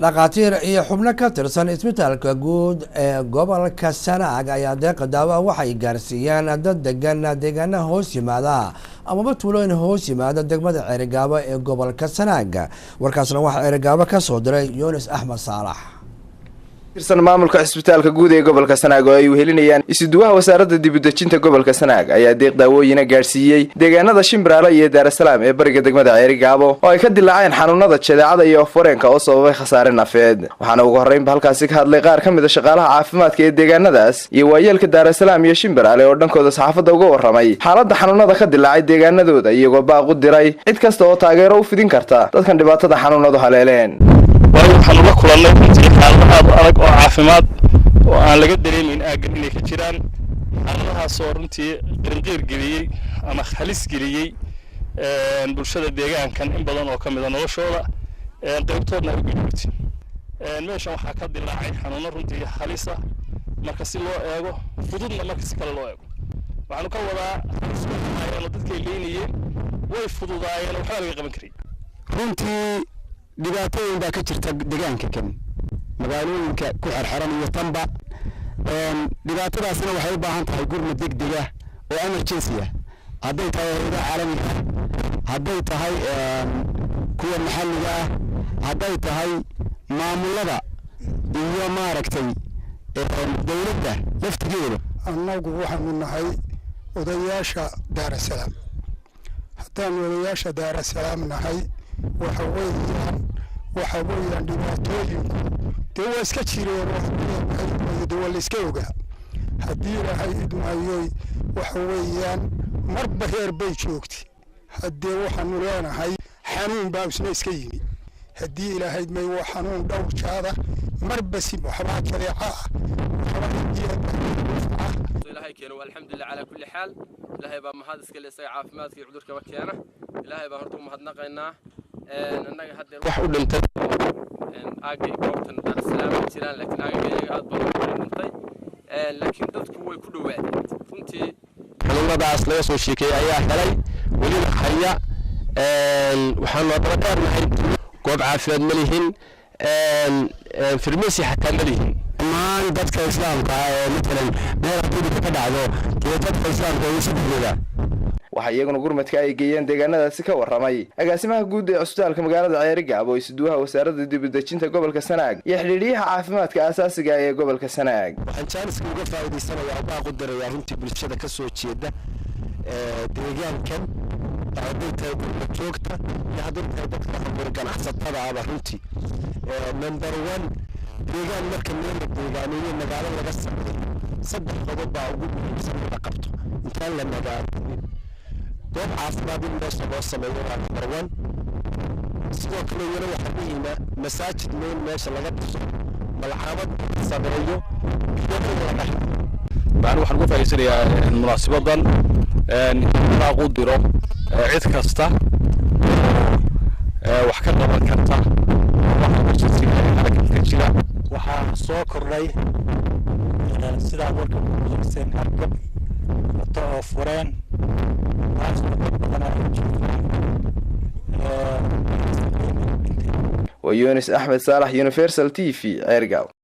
dhaqaatiir iyo xubno ka tirsan isbitaalka guud ee gobolka Sanaag ayaa deeq daawo waxay gaarsiiyeen dad degan deegaanada hoos yimaada amaba tuulooyin hoos yimaada degmada Ceerigaabo ee gobolka Sanaag. warkaasna waxa Ceerigaabo ka soo diray Yunis Axmed Saalax. tirsan maamulka isbitaalka guud ee gobolka Sanaag oo ay wehelinayaan isuduwaha wasaaradda dibadejinta gobolka Sanaag ayaa deeq daawooyin gaarsiiyay deegaanada Shimbiraale iyo Dar es Salaam ee bariga degmada Ceerigaabo oo ay ka dilaaceen xanuunada jadeecada iyo foreenka oo sababay khasaare nafeed. waxaana ugu horeynba halkaasi ka hadlay qaar ka mid ah shaqaalaha caafimaadka ee deegaanadaas iyo waayeelka Dar es Salaam iyo Shimbiraale oo dhankooda saxaafadda uga waramay xaaladda xanuunada ka dilaacay deegaanadooda iyagoo baaq u diray cid kasta oo taageero u fidin karta dadkan dhibaatada xanuunadu haleeleen. waxaan la kulannay xaalado adag oo caafimaad oo aan laga dareemin aagan inay ka jiraan xaaladahaas oo runtii qirqir geliyay ama halis geliyay bulshada deegaankan in badan oo ka mid ah noloshooda qaybtoodna ay gudubtay. meeshan waxaa ka dilaacay xanuuno runtii halis ah marka si loo eego fududna marka si kale loo eego. waxaanu ka wadaa isku dadkay leynayeen way fududaayeen waxba laga qaban karay. runtii dhibaatooyin baa ka jirta deegaanka kan magaalooyinka ku xirxiran iyo tanba dhibaatadaasina waxay u baahan tahay gurmad degdeg ah oo emergency ah hadday tahay hay'adaha caalamiga hadday tahay kuwa maxalliga ah hadday tahay maamulada iyo maaragtay dowladda laftigeeda. annagu waxaanu nahay odayaasha Dar es Salaam. haddaan odayaasha Dar es Salaam nahay waxa weeyaan dhibaatooyinku dee waa iska jireen waa la iska ogaa. haddii ilaahay idmaayey waxa weeyaan marba heer bay joogtay. haddee waxaanu leenahay xanuun baa isna iska yimi. haddii ilaahay may waa xanuun dhowr jaada marba si waxbaa jadeeca ah ilaahay keeno alxamdulilah calaa kulli xaal. ilaahay baa mahad iska leh isaga caafimaadka iyo cudurkaba keena. ilaahay baan horta u mahadnaqaynaa. annaga haddeer wax u dhintay aagay goobtan Dar es Salaam jiraan laakiin aagayga aad baan u dhintay. laakiin dadku way ku dhawaadeen runtii xanuunadaas laga soo sheekay ayaa helay weliba haya waxaanu hadaba dheernahay goob caafimaad ma lihin farmasi xataa ma lihin. dhammaan dadka islaamka ee matalan meel haddii ka dhacdo dee dadka islaamka way isu buuxdaan. waxa iyaguna gurmadka ay geeyeen deegaanadaasi ka waramay agaasimaha guud ee cusbitaalka magaalada Ceerigaabo iyo isuduwaha wasaaradda dibadejinta gobolka Sanaag iyo xiriiriyaha caafimaadka aasaasiga ah ee gobolka Sanaag. waxaan jaaniska uga faa'iideysanayaa baaq u dirayaa runtii bulshada ka soo jeeda deegaankan hadday tahay joogta iyo hadday tahay dadka ganacsatada ah runtii number 1 deegaan marka meel deegaaniyo magaalo laga sameeyo saddex qodob baa ugu muhiimsan in la qabto intaan la magaalo goob caafimaad in loo sameeyo waa number 1. sidoo kale yana waxaa muhiima masaajid meesha laga dhiso malxamad sameeyo iyo laga helo. waxaan uga faa'iideysanayaa munaasabadan baaq u diro cid kasta wax ka qaban karta waxaa soo kordhay sidaa warka kuusan hargab oo fureen ويونس أحمد صالح Universal TV Ceerigaabo.